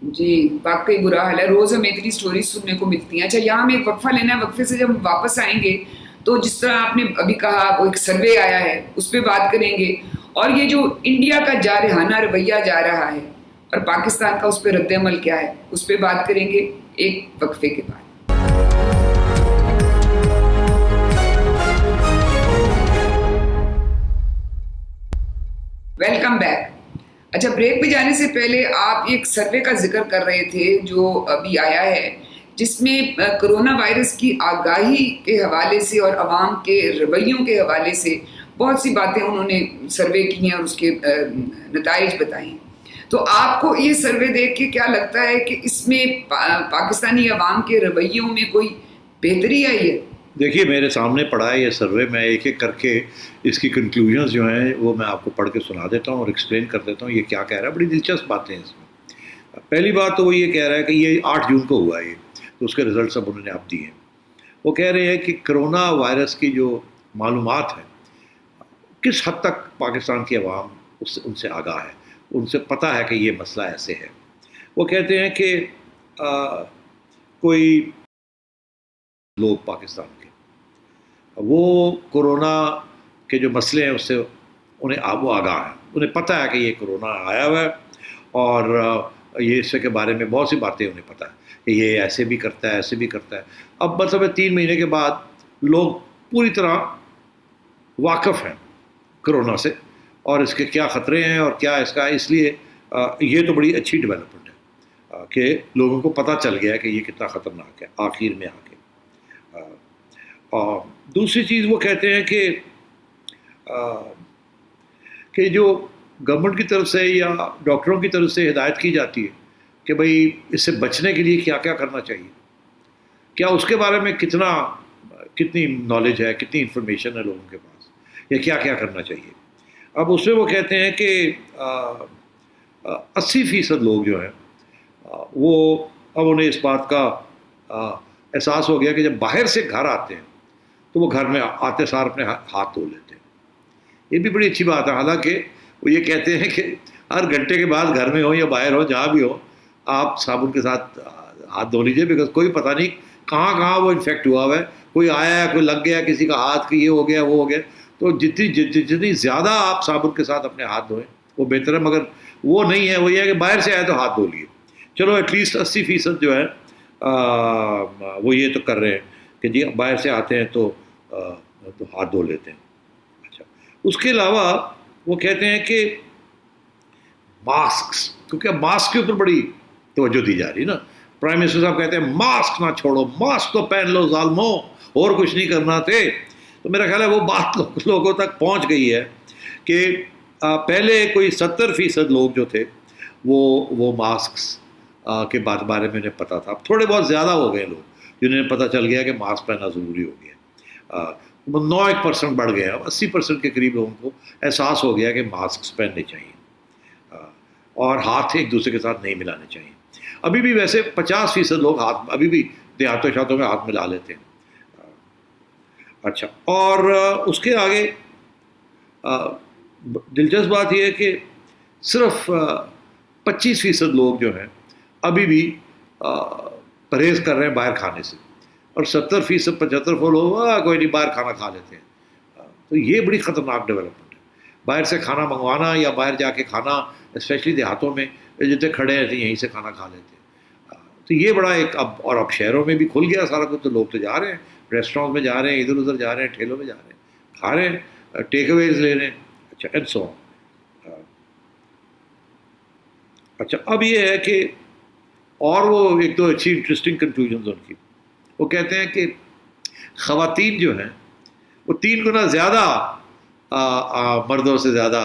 جی واقعی برا حال ہے, روز ہمیں اتنی سٹوریز سننے کو ملتی ہیں. اچھا یہاں ہمیں ایک وقفہ لینا ہے, وقفے سے جب ہم واپس آئیں گے تو جس طرح آپ نے ابھی کہا وہ ایک سروے آیا ہے اس پہ بات کریں گے, اور یہ جو انڈیا کا جارحانہ رویہ جا رہا ہے اور پاکستان کا اس پہ رد عمل کیا ہے اس پہ بات کریں گے ایک وقفے کے بعد. Welcome back. اچھا بریک پہ جانے سے پہلے آپ ایک سروے کا ذکر کر رہے تھے جو ابھی آیا ہے, جس میں کرونا وائرس کی آگاہی کے حوالے سے اور عوام کے رویوں کے حوالے سے بہت سی باتیں انہوں نے سروے کی ہیں اور اس کے نتائج بتائے ہیں. تو آپ کو یہ سروے دیکھ کے کیا لگتا ہے کہ اس میں پاکستانی عوام کے رویوں میں کوئی بہتری آئی ہے؟ دیکھیے میرے سامنے پڑھا ہے یہ سروے, میں ایک ایک کر کے اس کی کنکلوژنز جو ہیں وہ میں آپ کو پڑھ کے سنا دیتا ہوں اور ایکسپلین کر دیتا ہوں یہ کیا کہہ رہا ہے. بڑی دلچسپ باتیں ہیں اس میں. پہلی بات تو وہ یہ کہہ رہا ہے کہ یہ 8 جون کو ہوا ہے, تو اس کے رزلٹس اب انہوں نے اب دیے ہیں. وہ کہہ رہے ہیں کہ کرونا وائرس کی جو معلومات ہیں کس حد تک پاکستان کی عوام ان سے آگاہ ہے, ان سے پتہ ہے کہ یہ مسئلہ ایسے ہے. وہ کہتے ہیں کہ کوئی لوگ پاکستان کے وہ کورونا کے جو مسئلے ہیں اس سے وہ آگاہ ہیں, انہیں پتہ ہے کہ یہ کورونا آیا ہوا ہے اور یہ اس کے بارے میں بہت سی باتیں انہیں پتہ ہے کہ یہ ایسے بھی کرتا ہے ایسے بھی کرتا ہے. اب مطلب 3 مہینے کے بعد لوگ پوری طرح واقف ہیں کرونا سے اور اس کے کیا خطرے ہیں اور کیا اس کا, اس لیے یہ تو بڑی اچھی ڈیولپمنٹ ہے کہ لوگوں کو پتہ چل گیا ہے کہ یہ کتنا خطرناک ہے آخر میں آ کے. اور دوسری چیز وہ کہتے ہیں کہ جو گورنمنٹ کی طرف سے یا ڈاکٹروں کی طرف سے ہدایت کی جاتی ہے کہ بھئی اس سے بچنے کے لیے کیا کیا کرنا چاہیے, کیا اس کے بارے میں کتنی نالج ہے, کتنی انفارمیشن ہے لوگوں کے پاس, یا کیا کیا کرنا چاہیے. اب اس میں وہ کہتے ہیں کہ 80% لوگ جو ہیں وہ اب انہیں اس بات کا احساس ہو گیا کہ جب باہر سے گھر آتے ہیں تو وہ گھر میں آتے سار اپنے ہاتھ دھو لیتے ہیں. یہ بھی بڑی اچھی بات ہے. حالانکہ وہ یہ کہتے ہیں کہ ہر گھنٹے کے بعد گھر میں ہو یا باہر ہو جہاں بھی ہو آپ صابن کے ساتھ ہاتھ دھو لیجیے, بیکاز کوئی پتہ نہیں کہاں وہ انفیکٹ ہوا ہے, کوئی آیا ہے, کوئی لگ گیا, کسی کا ہاتھ کہ یہ ہو گیا وہ ہو گیا. تو جتنی زیادہ آپ صابن کے ساتھ اپنے ہاتھ دھوئیں وہ بہتر ہے. مگر وہ نہیں ہے, وہ یہ ہے کہ باہر سے آئے تو ہاتھ دھو لیے. چلو ایٹ لیسٹ 80% جو ہے وہ یہ تو کر رہے ہیں. کہ جی باہر سے آتے ہیں تو ہاتھ دھو لیتے ہیں. اچھا اس کے علاوہ وہ کہتے ہیں کہ ماسکس، کیونکہ اب ماسک کے اوپر بڑی توجہ دی جا رہی ہے نا. پرائم منسٹر صاحب کہتے ہیں ماسک نہ چھوڑو، ماسک تو پہن لو ظالموں، اور کچھ نہیں کرنا تھے. تو میرا خیال ہے وہ بات لوگوں تک پہنچ گئی ہے کہ پہلے کوئی 70% لوگ جو تھے وہ ماسکس کے بارے میں انہیں پتہ تھا. اب تھوڑے بہت زیادہ ہو گئے لوگ جنہیں پتہ چل گیا کہ ماسک پہننا ضروری ہو گیا. 9% بڑھ گیا. 80% کے قریب لوگوں کو احساس ہو گیا کہ ماسک پہننے چاہیے اور ہاتھ ایک دوسرے کے ساتھ نہیں ملانے چاہیے. ابھی بھی ویسے 50% لوگ ہاتھ ابھی بھی دیہاتوں شاتوں میں ہاتھ ملا لیتے ہیں. اچھا اور اس کے آگے دلچسپ بات یہ ہے کہ صرف 25% لوگ جو ہیں ابھی بھی پرہیز کر رہے ہیں باہر کھانے سے، اور 70% 75 لوگ کوئی نہیں باہر کھانا کھا لیتے ہیں. تو یہ بڑی خطرناک ڈیولپمنٹ ہے. باہر سے کھانا منگوانا یا باہر جا کے کھانا، اسپیشلی دیہاتوں میں جتنے کھڑے ہیں یہیں سے کھانا کھا لیتے ہیں. تو یہ بڑا ایک اب شہروں میں بھی کھل گیا سارا کچھ. تو لوگ تو جا رہے ہیں ریسٹورینٹ میں، جا رہے ہیں ادھر ادھر جا رہے ہیں، ٹھیلوں میں جا رہے ہیں، کھا رہے ہیں، ٹیک اویز لے رہے ہیں. اچھا اینڈ سو آن. اچھا اب یہ ہے کہ اور وہ ایک تو اچھی انٹرسٹنگ کنکلوژنز ان کی، وہ کہتے ہیں کہ خواتین جو ہیں وہ 3 گنا زیادہ مردوں سے زیادہ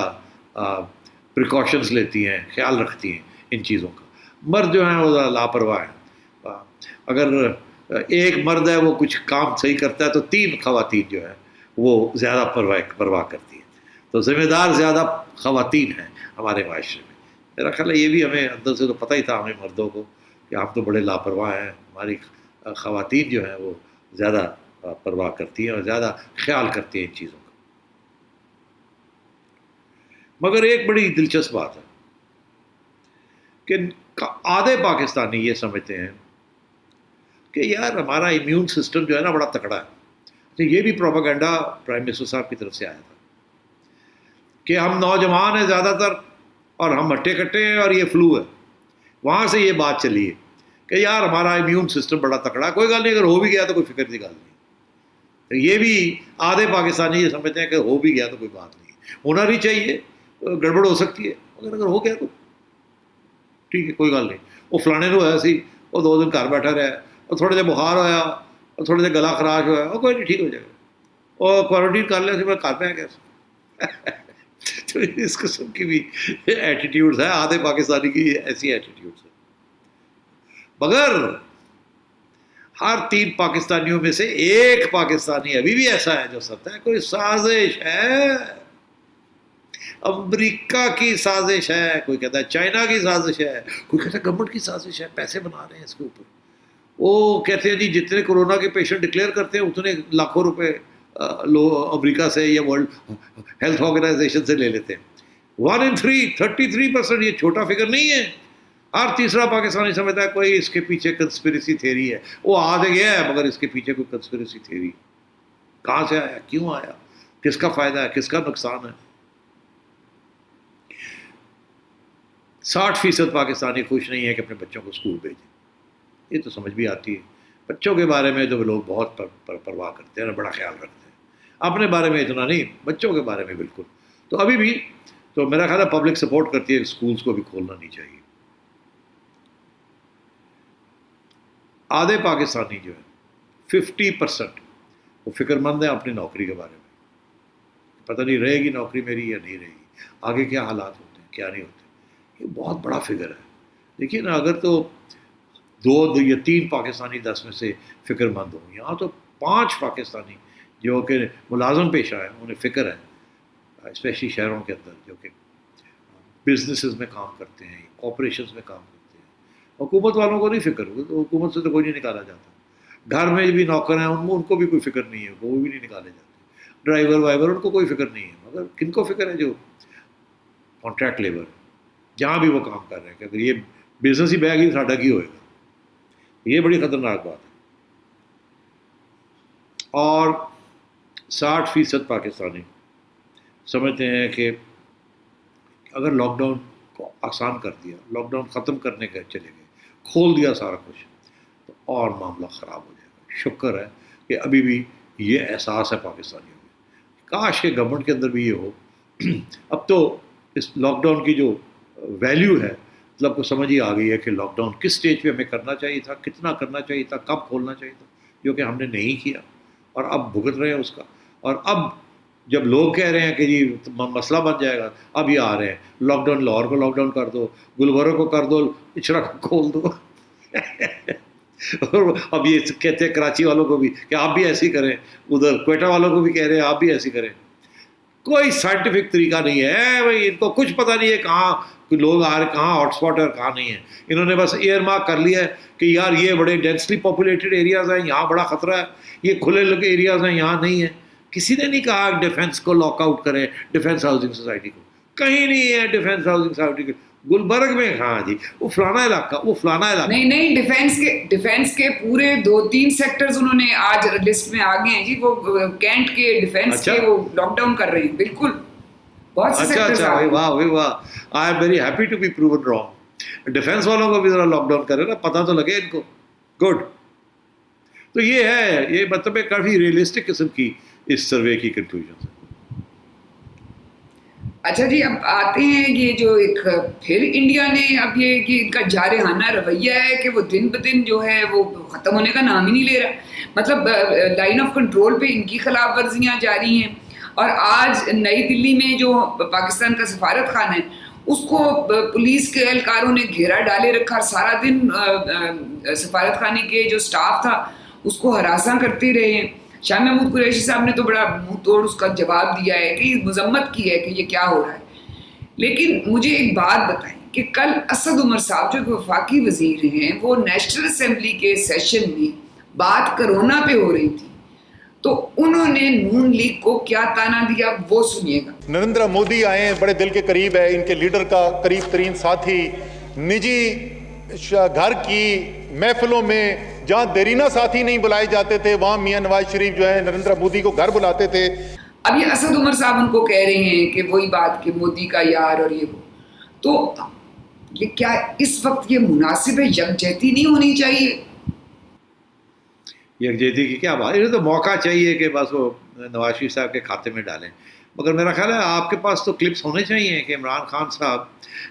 پریکاشنز لیتی ہیں، خیال رکھتی ہیں ان چیزوں کا. مرد جو ہیں وہ لاپرواہ ہیں. اگر ایک مرد ہے وہ کچھ کام صحیح کرتا ہے تو 3 خواتین جو ہیں وہ زیادہ پرواہ کرتی ہیں. تو ذمہ دار زیادہ خواتین ہیں ہمارے معاشرے میں. میرا خیال ہے یہ بھی ہمیں اندر سے تو پتہ ہی تھا ہمیں مردوں کو کہ ہم تو بڑے لاپرواہ ہیں. ہماری خواتین جو ہیں وہ زیادہ پرواہ کرتی ہیں اور زیادہ خیال کرتی ہیں ان چیزوں کا. مگر ایک بڑی دلچسپ بات ہے کہ آدھے پاکستانی یہ سمجھتے ہیں کہ یار ہمارا امیون سسٹم جو ہے نا بڑا تکڑا ہے. تو یہ بھی پروپیگنڈا پرائم منسٹر صاحب کی طرف سے آیا تھا کہ ہم نوجوان ہیں زیادہ تر اور ہم ہٹے کٹے ہیں اور یہ فلو ہے. وہاں سے یہ بات چلی ہے کہ یار ہمارا امیون سسٹم بڑا تکڑا ہے، کوئی گل نہیں، اگر ہو بھی گیا تو کوئی فکر کی گل نہیں. تو یہ بھی آدھے پاکستانی یہ سمجھتے ہیں کہ ہو بھی گیا تو کوئی بات نہیں، ہونا نہیں چاہیے، گڑبڑ ہو سکتی ہے، اگر ہو گیا تو ٹھیک ہے کوئی گل نہیں. وہ فلانے کو ہوا سی، وہ 2 دن گھر بیٹھا رہا، اور تھوڑا جہا بخار ہویا اور تھوڑا جہا گلا خراش ہوا، وہ کوئی نہیں ٹھیک ہو جائے گا، اور کوارنٹین کر لیا سی، میں گھر پہ آ گیا. تو اس قسم کی بھی ایٹیٹیوڈز ہیں آدھے پاکستانی کی، ایسی ایٹیٹیوڈز ہیں. مگر ہر 3 پاکستانیوں میں سے ایک پاکستانی ابھی بھی ایسا ہے جو سمجھتا ہے کوئی سازش ہے، امریکہ کی سازش ہے، کوئی کہتا ہے چائنا کی سازش ہے، کوئی کہتا ہے گورنمنٹ کی سازش ہے، پیسے بنا رہے ہیں اس کے اوپر. وہ کہتے ہیں جی جتنے کورونا کے پیشنٹ ڈکلیئر کرتے ہیں اتنے لاکھوں روپے امریکہ سے یا ورلڈ ہیلتھ آرگنائزیشن سے لے لیتے ہیں. 1 in 3 33%. یہ چھوٹا فگر نہیں ہے. ہر تیسرا پاکستانی سمجھتا ہے کوئی اس کے پیچھے کنسپریسی تھیوری ہے. وہ آ گیا ہے مگر اس کے پیچھے کوئی کنسپریسی تھیوری کہاں سے آیا، کیوں آیا، کس کا فائدہ ہے، کس کا نقصان ہے. 60% پاکستانی خوش نہیں ہے کہ اپنے بچوں کو اسکول بھیجیں. یہ تو سمجھ بھی آتی ہے. بچوں کے بارے میں تو لوگ بہت پرواہ کرتے ہیں اور بڑا خیال رکھتے ہیں، اپنے بارے میں اتنا نہیں، بچوں کے بارے میں بالکل. تو ابھی بھی تو میرا خیال ہے پبلک سپورٹ کرتی ہے، اسکولس کو بھی کھولنا نہیں چاہیے. آدھے پاکستانی جو ہے 50% وہ فکر مند ہیں اپنی نوکری کے بارے میں. پتہ نہیں رہے گی نوکری میری یا نہیں رہے گی، آگے کیا حالات ہوتے ہیں کیا نہیں ہوتے. یہ بہت بڑا فگر ہے. دیکھیے نا، اگر تو 2 یا 3 پاکستانی 10 میں سے فکر مند ہوں، یہاں تو 5 پاکستانی جو کہ ملازم پیشہ ہیں انہیں فکر ہے، اسپیشلی شہروں کے اندر جو کہ بزنسز میں کام کرتے ہیں، کارپوریشنز میں کام کرتے ہیں. حکومت والوں کو نہیں فکر، تو حکومت سے تو کوئی نہیں نکالا جاتا. گھر میں بھی نوکر ہیں ان کو بھی کوئی فکر نہیں ہے، وہ بھی نہیں نکالے جاتے. ڈرائیور وائیور ان کو کوئی فکر نہیں ہے. مگر کن کو فکر ہے؟ جو کانٹریکٹ لیبر جہاں بھی وہ کام کر رہے ہیں کہ اگر یہ بزنس ہی بہ گئی ساڈا کی ہوئے گا. یہ بڑی خطرناک بات ہے. اور 60% پاکستانی سمجھتے ہیں کہ اگر لاک ڈاؤن کو آسان کر دیا، لاک ڈاؤن ختم کرنے کے چلے گئے، کھول دیا سارا کچھ، تو اور معاملہ خراب ہو جائے گا. شکر ہے کہ ابھی بھی یہ احساس ہے پاکستانیوں میں. کاش کہ گورنمنٹ کے اندر بھی یہ ہو. اب تو اس لاک ڈاؤن کی جو ویلیو ہے مطلب کو سمجھ ہی آ گئی ہے کہ لاک ڈاؤن کس سٹیج پہ ہمیں کرنا چاہیے تھا, کتنا کرنا چاہیے تھا, کب کھولنا چاہیے تھا, جو کہ ہم نے نہیں کیا اور اب بھگت رہے ہیں اس کا. اور اب جب لوگ کہہ رہے ہیں کہ جی مسئلہ بن جائے گا, اب یہ آ رہے ہیں لاک ڈاؤن, لاہور کو لاک ڈاؤن کر دو, گلبرگہ کو کر دو, اچرا کو کھول دو. اور اب یہ کہتے ہیں کراچی والوں کو بھی کہ آپ بھی ایسی کریں, ادھر کوئٹہ والوں کو بھی کہہ رہے ہیں آپ بھی ایسی کریں. کوئی سائنٹیفک طریقہ نہیں ہے بھائی, ان کو کچھ پتہ نہیں ہے کہاں لوگ آ رہے, کہاں ہاٹ اسپاٹ ہے اور کہاں نہیں ہے. انہوں نے بس ایئر مارک کر لیا ہے کہ یار یہ بڑے ڈینسلی پاپولیٹڈ ایریاز ہیں, یہاں بڑا خطرہ ہے, یہ کھلے لگے ایریاز ہیں, یہاں نہیں ہے. کسی نے نہیں کہا ڈیفینس کو لاک آؤٹ کریں, ڈیفینس ہاؤسنگ سوسائٹی کو, کہیں نہیں ہے ڈیفینس ہاؤسنگ سوسائٹی کو. گلبرگ میں ہاں جی وہ فلانا علاقہ, وہ فلانا علاقہ. نہیں, ڈیفینس کے پورے 2-3 سیکٹرز انہوں نے آج لسٹ میں آگے ہیں جی. وہ کینٹ کے ڈیفینس کے وہ لاک ڈاؤن کر رہے ہیں. بالکل بہت سے سیکٹرز. اچھا واہ واہ, I am very happy to be proven wrong. Defence والوں کو بھی ذرا لاک ڈاؤن کرے نا, پتہ تو لگے ان کو. گڈ. تو یہ ہے, یہ مطلب کافی ریئلسٹک قسم کی اس سروے کی کنکلوژن. اچھا جی, اب آتے ہیں یہ جو ایک پھر انڈیا نے اب یہ کہ ان کا جارحانہ رویہ ہے کہ وہ دن بدن جو ہے وہ ختم ہونے کا نام ہی نہیں لے رہا. مطلب لائن آف کنٹرول پہ ان کی خلاف ورزیاں جاری ہیں. اور آج نئی دلی میں جو پاکستان کا سفارت خانہ ہے اس کو پولیس کے اہلکاروں نے گھیرا ڈالے رکھا. سارا دن سفارت خانے کے جو سٹاف تھا اس کو ہراساں کرتے رہے ہیں. شاہ محمود قریشی صاحب نے تو بڑا منہ توڑ اس کا جواب دیا ہے کہ مذمت کی ہے کہ یہ کیا ہو رہا ہے. لیکن مجھے ایک بات بتائیں کہ کل اسد عمر صاحب جو وفاقی وزیر ہیں وہ نیشنل اسمبلی کے سیشن میں بات کرونا پہ ہو رہی تھی تو انہوں نے نون لیگ کو کیا تانا دیا وہ سنیے گا. نریندر مودی آئے, بڑے دل کے قریب ہے, ان کے لیڈر کا قریب ترین ساتھی, نجی گھر کی محفلوں میں جہاں دیرینہ ساتھی نہیں بلائے جاتے تھے وہاں میاں نواز شریف جو ہے نریندر مودی کو گھر بلاتے تھے. اب یہ اسد عمر صاحب ان کو کہہ رہے ہیں کہ وہی بات کہ مودی کا یار اور یہ وہ, تو یہ کیا اس وقت یہ مناسب ہے؟ یکجہتی نہیں ہونی چاہیے؟ یکجہتی کی کیا بات, انہیں تو موقع چاہیے کہ بس وہ نواز شریف صاحب کے کھاتے میں ڈالیں. مگر میرا خیال ہے آپ کے پاس تو کلپس ہونے چاہیے کہ عمران خان صاحب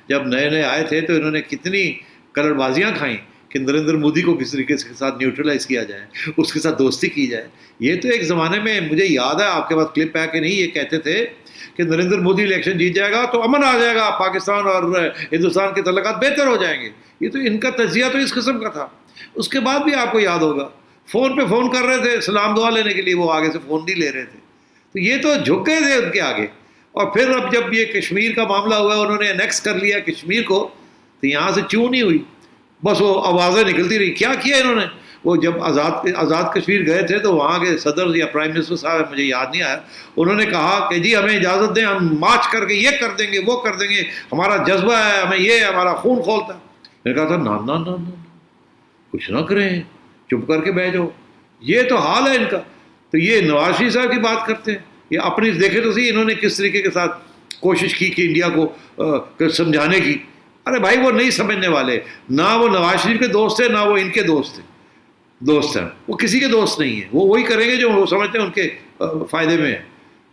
جب نئے نئے آئے تھے تو انہوں نے کتنی کلر بازیاں کھائیں کہ نریندر مودی کو کس طریقے کے ساتھ نیوٹرلائز کیا جائے, اس کے ساتھ دوستی کی جائے. یہ تو ایک زمانے میں مجھے یاد ہے, آپ کے پاس کلپ ہے کہ نہیں, یہ کہتے تھے کہ نریندر مودی الیکشن جیت جائے گا تو امن آ جائے گا, پاکستان اور ہندوستان کے تعلقات بہتر ہو جائیں گے. یہ تو ان کا تجزیہ تو اس قسم کا تھا. اس کے بعد بھی آپ کو یاد ہوگا فون پہ فون کر رہے تھے سلام دعا لینے کے لیے, وہ آگے سے فون نہیں لے رہے تھے. تو یہ تو جھک گئے تھے ان کے آگے. اور پھر اب جب یہ کشمیر کا معاملہ ہوا, انہوں نے انیکس کر لیا کشمیر کو, تو یہاں سے چوں نہیں ہوئی, بس وہ آوازیں نکلتی رہی. کیا کیا انہوں نے, وہ جب آزاد کشمیر گئے تھے تو وہاں کے صدر یا پرائم منسٹر صاحب, مجھے یاد نہیں آیا, انہوں نے کہا کہ جی ہمیں اجازت دیں, ہم مارچ کر کے یہ کر دیں گے وہ کر دیں گے, ہمارا جذبہ ہے, ہمیں یہ ہمارا خون کھولتا ہے. میں نے کہا تھا نا نا نا نا کچھ نہ کریں, چپ کر کے بیٹھ جاؤ. یہ تو حال ہے ان کا. تو یہ نواز شریف صاحب کی بات کرتے ہیں, یہ اپنی دیکھے تو صحیح انہوں نے کس طریقے کے ساتھ کوشش کی کہ انڈیا کو سمجھانے کی. ارے بھائی وہ نہیں سمجھنے والے, نہ وہ نواز شریف کے دوست ہیں نہ وہ ان کے دوست ہیں, وہ کسی کے دوست نہیں ہیں. وہ وہی کریں گے جو وہ سمجھتے ہیں ان کے فائدے میں ہے.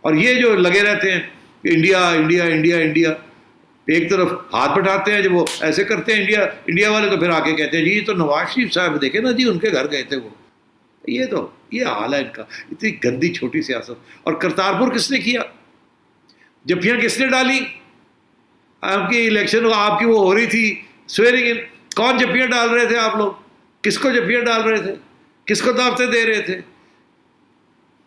اور یہ جو لگے رہتے ہیں کہ انڈیا انڈیا انڈیا انڈیا, ایک طرف ہاتھ بٹھاتے ہیں جب وہ ایسے کرتے ہیں انڈیا والے, تو پھر آ کے کہتے ہیں جی تو نواز شریف صاحب دیکھیں نا جی ان کے گھر گئے تھے وہ. یہ حال ہے ان کا, اتنی گندی چھوٹی سیاست. اور کرتارپور کس نے کیا, جفیاں کس نے ڈالی, آپ کی الیکشن آپ کی وہ ہو رہی تھی سویرنگ ان, کون جفیاں ڈال رہے تھے آپ لوگ, کس کو جفیاں ڈال رہے تھے, کس کو دعوتیں دے رہے تھے,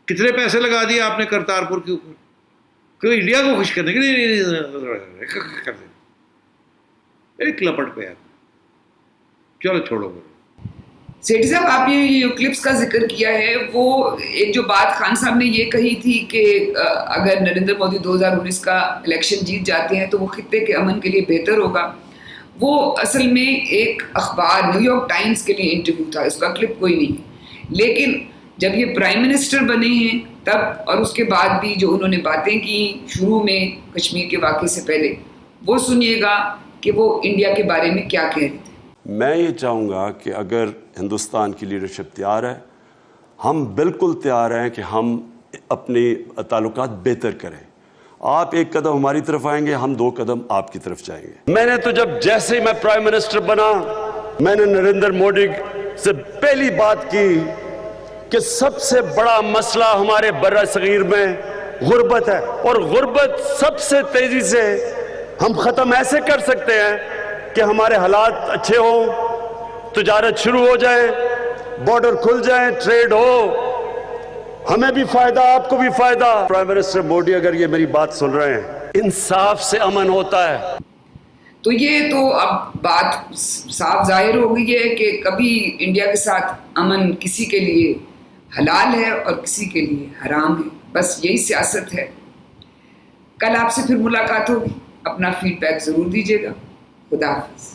کتنے پیسے لگا دیے آپ نے کرتارپور کے اوپر, کوئی انڈیا کو خوش کرنے کے لیے کر دیں, ایک لپٹ پہ آپ. چلو چھوڑو. سیٹھی صاحب آپ یہ جو کلپس کا ذکر کیا ہے, وہ ایک جو بات خان صاحب نے یہ کہی تھی کہ اگر نریندر مودی 2019 کا الیکشن جیت جاتے ہیں تو وہ خطے کے امن کے لیے بہتر ہوگا. وہ اصل میں ایک اخبار نیو یارک ٹائمز کے لیے انٹرویو تھا, اس کا کلپ کوئی نہیں ہے. لیکن جب یہ پرائم منسٹر بنے ہیں تب اور اس کے بعد بھی جو انہوں نے باتیں کی شروع میں کشمیر کے واقعے سے پہلے, وہ سنیے گا کہ وہ انڈیا کے بارے میں کیا کہہ رہے تھے. میں یہ چاہوں گا کہ اگر ہندوستان کی لیڈرشپ تیار ہے ہم بالکل تیار ہیں کہ ہم اپنے تعلقات بہتر کریں. آپ ایک قدم ہماری طرف آئیں گے, ہم 2 قدم آپ کی طرف جائیں گے. میں نے تو جیسے ہی میں پرائم منسٹر بنا, میں نے نریندر مودی سے پہلی بات کی کہ سب سے بڑا مسئلہ ہمارے برِ صغیر میں غربت ہے, اور غربت سب سے تیزی سے ہم ختم ایسے کر سکتے ہیں کہ ہمارے حالات اچھے ہوں, تجارت شروع ہو جائے, بارڈر کھل جائیں, ٹریڈ ہو, ہمیں بھی فائدہ, آپ کو بھی فائدہ. پرائم منسٹر مودی اگر یہ میری بات سن رہے ہیں, انصاف سے امن ہوتا ہے. تو یہ تو اب بات صاف ظاہر ہو گئی ہے کہ کبھی انڈیا کے ساتھ امن کسی کے لیے حلال ہے اور کسی کے لیے حرام ہے. بس یہی سیاست ہے. کل آپ سے پھر ملاقات ہوگی. اپنا فیڈ بیک ضرور دیجیے گا. خدا حافظ.